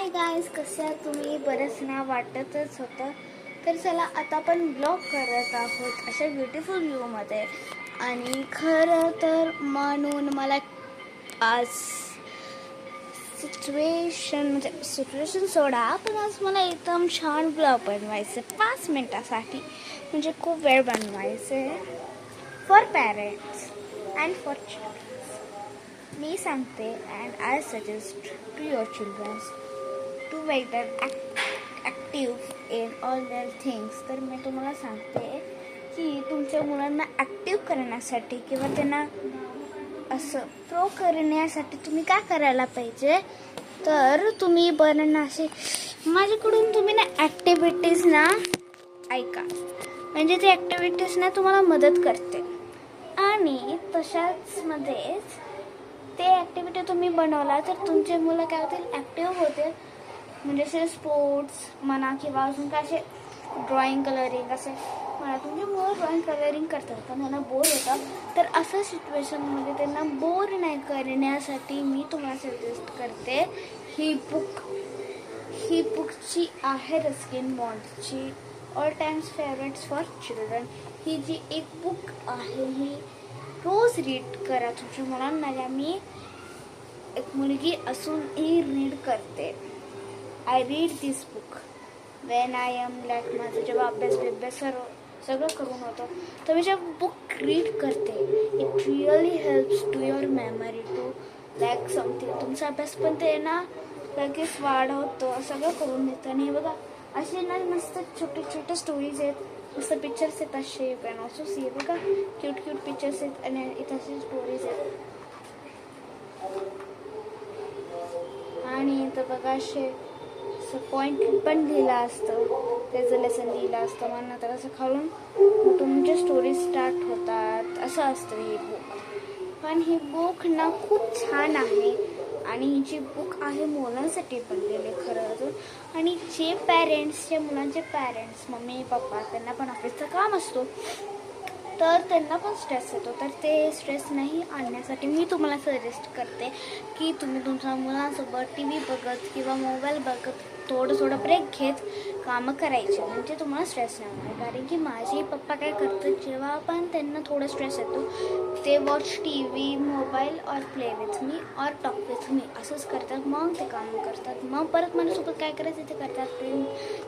Hi guys, कसे आहात तुम्ही? बरंच ना वाटतच होतं. तर चला आता आपण ब्लॉग करत आहोत अशा ब्युटिफुल व्ह्यूमध्ये. आणि खरं तर म्हणून मला आज सिच्युएशन सोडा, पण आज मला एकदम छान ब्लॉग बनवायचं 5 मिनिटासाठी. म्हणजे खूप वेळ बनवायचे for parents and for children. मी सांगते and I suggest to your childrens to make them active in all their things. तर मी तुम्हाला सांगते की तुमच्या मुलांना ॲक्टिव्ह करण्यासाठी किंवा त्यांना असं प्रो करण्यासाठी तुम्ही काय करायला पाहिजे, तर तुम्ही बरं असे माझ्याकडून तुम्ही ना ॲक्टिव्हिटीज ना ऐका. म्हणजे ते ॲक्टिव्हिटीज ना तुम्हाला मदत करते. आणि तशाच मध्येच ते ॲक्टिव्हिटी तुम्ही बनवला तर तुमचे मुलं काय होतील, ॲक्टिव्ह होतील. म्हणजे असे स्पोर्ट्स म्हणा किंवा अजून काय असे ड्रॉइंग कलरिंग असे म्हणा. तुमचे मुलं ड्रॉइंग कलरिंग करतात पण त्यांना बोर होतं, तर असं सिच्युएशनमध्ये त्यांना बोर नाही करण्यासाठी मी तुम्हाला सजेस्ट करते ही बुकची आहे रस्किन बॉन्डची all times favourites for children. ही जी एक बुक आहे ही रोज रीड करा तुमच्या मुलांना. मी एक मुलगी असूनही रीड करते. I read this book when I am like माझं जेव्हा अभ्यास सगळं करून होतं तर मी जेव्हा बुक रीड करते. It really helps to your memory to like something. तुमचा अभ्यास पण ते ना लगेच वाढवतं, सगळं करून देतं. आणि बघा असे ना मस्त छोटे छोटे स्टोरीज आहेत, मस्त पिक्चर्स आहेत असे. यू कॅन ऑल्सो सी बघा क्यूट पिक्चर्स आहेत आणि इथं असे स्टोरीज आहेत. आणि इथं बघा असे पॉईंट पण लिहिलं असतं, त्याचं लेसन लिहिलं असतं. मग नंतर असं खालून तुमच्या स्टोरी स्टार्ट होतात. असं असतं ही बुक. पण ही बुक ना खूप छान आहे आणि ही जी बुक आहे मुलांसाठी बनलेली खरं अजून. आणि जे पॅरेंट्स, जे मुलांचे पॅरेंट्स मम्मी पप्पा, त्यांना पण ऑफिसचं काम असतो तर त्यांना पण स्ट्रेस येतो. तर ते स्ट्रेस नाही आणण्यासाठी मी तुम्हाला सजेस्ट करते की तुम्ही तुमच्या मुलांसोबत टी व्ही बघत किंवा मोबाईल बघत थोडं ब्रेक घेत कामं करायचे, म्हणजे तुम्हाला स्ट्रेस नाही होणार. कारण की माझे पप्पा काय करतात, जेव्हा पण त्यांना थोडा स्ट्रेस येतो ते वॉच टी व्ही, मोबाईल और प्ले विथ मी और टॉक विथ मी असंच करतात. मग ते कामं करतात. मग परत माझ्यासोबत काय करायचं ते करतात.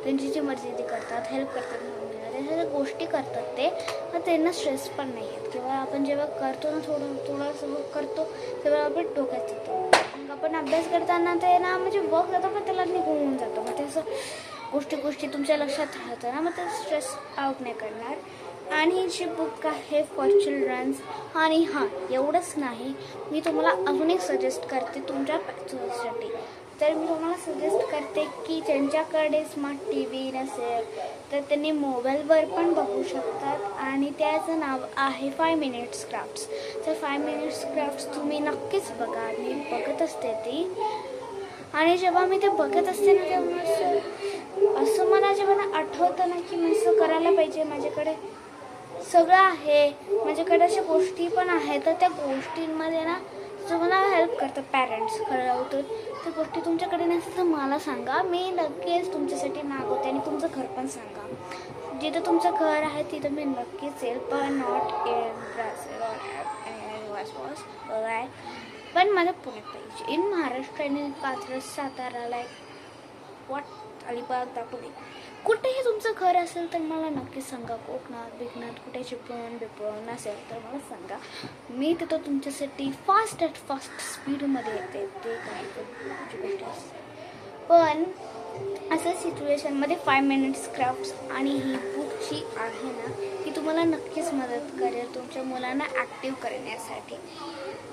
त्यांची जी मर्जी ते करतात, हेल्प करतात मम्मीला, त्या सगळ्या गोष्टी करतात ते. मग त्यांना स्ट्रेस पण नाही येत. किंवा आपण जेव्हा करतो ना थोडंसं करतो तेव्हा आपण डोक्यात येतो. मग आपण अभ्यास करताना ते ना म्हणजे वर्क जातो पण त्याला निघून जातो. मग ते असं गोष्टी तुमच्या लक्षात राहतं ना, मग ते स्ट्रेस आउट नाही करणार. आणि जी बुक आहे फॉर चिल्ड्रन्स. आणि हां, एवढंच नाही, मी तुम्हाला अजून एक सजेस्ट करते तुमच्यासाठी. तर मी तुम्हाला सजेस्ट करते की ज्यांच्याकडे स्मार्ट टी व्ही नसेल तर त्यांनी मोबाईलवर पण बघू शकतात. आणि त्याचं नाव आहे 5 मिनिट्स क्राफ्ट्स. तर 5 मिनिट्स क्राफ्ट्स तुम्ही नक्कीच बघा. मी बघत असते ती. आणि जेव्हा मी ते बघत असते ना तेव्हा असं मला जेव्हा आठवतं ना की मी असं करायला पाहिजे. माझ्याकडे सगळं आहे, माझ्याकडे अशा गोष्टी पण आहेत, तर त्या गोष्टींमध्ये ना तुम्हाला हेल्प करतं पॅरेंट्स. खरं होतं त्या गोष्टी तुमच्याकडे नसेल तर मला सांगा, मी नक्कीच तुमच्यासाठी मागवते. आणि तुमचं घर पण सांगा. जिथं तुमचं घर आहे तिथं मी नक्कीच येईल, पण नॉट इन ब्राझील और पण मला पुण्यात पाहिजे. इन महाराष्ट्र आणि कात्रज, सातारा, लाईक अलिबाग, दापोली, कुठेही तुमचं घर असेल तर मला नक्की सांगा. कोकणात कुठे चिपळूण असेल तर मला सांगा. मी तिथं तुमच्यासाठी फास्ट स्पीडमध्ये येते. ते काय गोष्ट असते. पण असं सिच्युएशनमध्ये 5 मिनिट्स क्राफ्ट्स आणि ही बुकची आहे ना, ही तुम्हाला नक्कीच मदत करेल तुमच्या मुलांना ॲक्टिव्ह करण्यासाठी.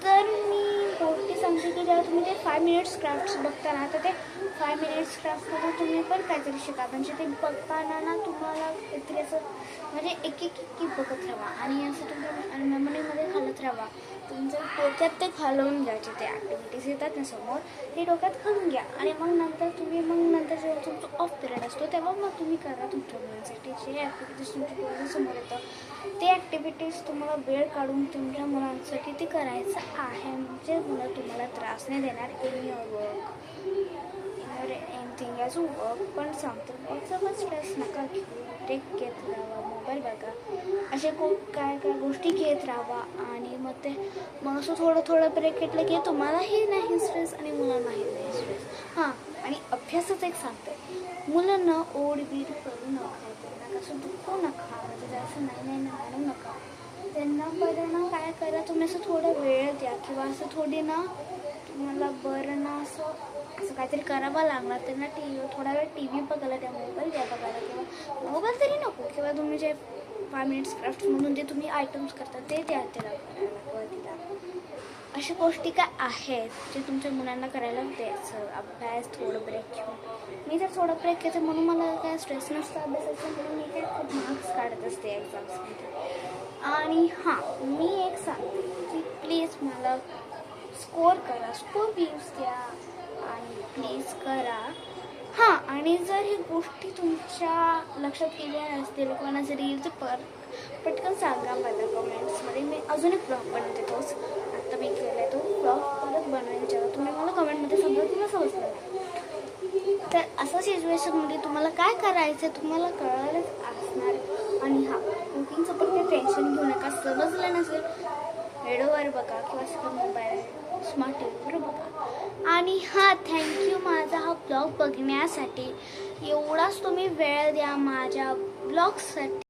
तर मी गोष्टी सांगते की जेव्हा तुम्ही ते 5 मिनिट्स क्राफ्ट्स बघता ना, तर ते 5 मिनिट्स क्राफ्टमध्ये तुम्ही पण काहीतरी शिका. म्हणजे ते बघताना ना तुम्हाला काहीतरी असं म्हणजे एक बघत राहा आणि असं तुमच्या मेमरीमध्ये घालत राहा. तुमच्या डोक्यात ते घालवून घ्यायचे. ते ॲक्टिव्हिटीज येतात ना समोर, ते डोक्यात घालून घ्या. आणि मग नंतर जेव्हा तुमचं ऑफ पिरियड असतो तेव्हा मग तुम्ही करा तुमच्या मुलांसाठी जे ॲक्टिव्हिटीज तुमच्या डोळ्यासमोर येतं. ते ॲक्टिव्हिटीज तुम्हाला वेळ काढून तुमच्या मुलांसाठी ते करायचं आहे. म्हणजे मुलं तुम्हाला त्रास नाही देणार in your work, in your करायचं वर्क पण सांगतो. वर्कचा पण स्ट्रेस नका घेऊ, ब्रेक घेत राहा, मोबाईल बघा, असे काय काय गोष्टी घेत राहा. आणि मग असं थोडं ब्रेक घेतलं की तुम्हालाही नाही स्ट्रेस आणि मुलांनाही नाही स्ट्रेस. हां, आणि अभ्यासच एक सांगते, मुलांना ओढबीड करू नका, त्यांना कसं दुखवू नका, म्हणजे जास्त नाही म्हणू नका. त्यांना बरं ना काय करा, तुम्ही असं थोडा वेळ द्या किंवा असं थोडी ना तुम्हाला बरं ना असं काहीतरी करावं लागणार. त्यांना थोडा वेळ टी व्ही बघायला द्या, मोबाईल द्या बघायला, किंवा मोबाईल तरी नको, किंवा तुम्ही जे 5 मिनिट्स क्राफ्टमधून जे तुम्ही आयटम्स करता ते द्या त्याला करायला किंवा तिला. अशा गोष्टी काय आहेत जे तुमच्या मुलांना करायला द्यायचं. अभ्यास थोडं ब्रेक घेऊन, मी तर थोडं ब्रेक घेते म्हणून मला काय स्ट्रेस नसतं अभ्यासाचं, म्हणून मी काय खूप मार्क्स काढत असते एक्झाम्समध्ये. आणि हां, मी एक सांगते की प्लीज मला स्कोर करा, स्कोर व्ह्यूज द्या आणि प्लीज करा. हां, आणि जर ही गोष्टी तुमच्या लक्षात गेल्या असतील किंवा नसेल येईल तर पटकन सांगा मला कमेंट्समध्ये. मी अजून एक ब्लॉग बनवते, तोच आत्ता मी केला आहे तो ब्लॉग परत बनवायला जेव्हा तुम्ही मला कमेंटमध्ये समजा तुला समजलं. तर अशा सिच्युएशनमध्ये तुम्हाला काय करायचं तुम्हाला कळायलाच असणार. आणि हां, कुकिंगचं पण काही टेन्शन घेऊ नका, समजलं नसेल व्हिडिओवर बघा किंवा सगळं मोबाईल स्मार्ट टीव्हीवर बघा. आणि हां, थँक्यू माझा हा ब्लॉग बघण्यासाठी. एवढाच तुम्ही वेळ द्या माझ्या ब्लॉगसाठी.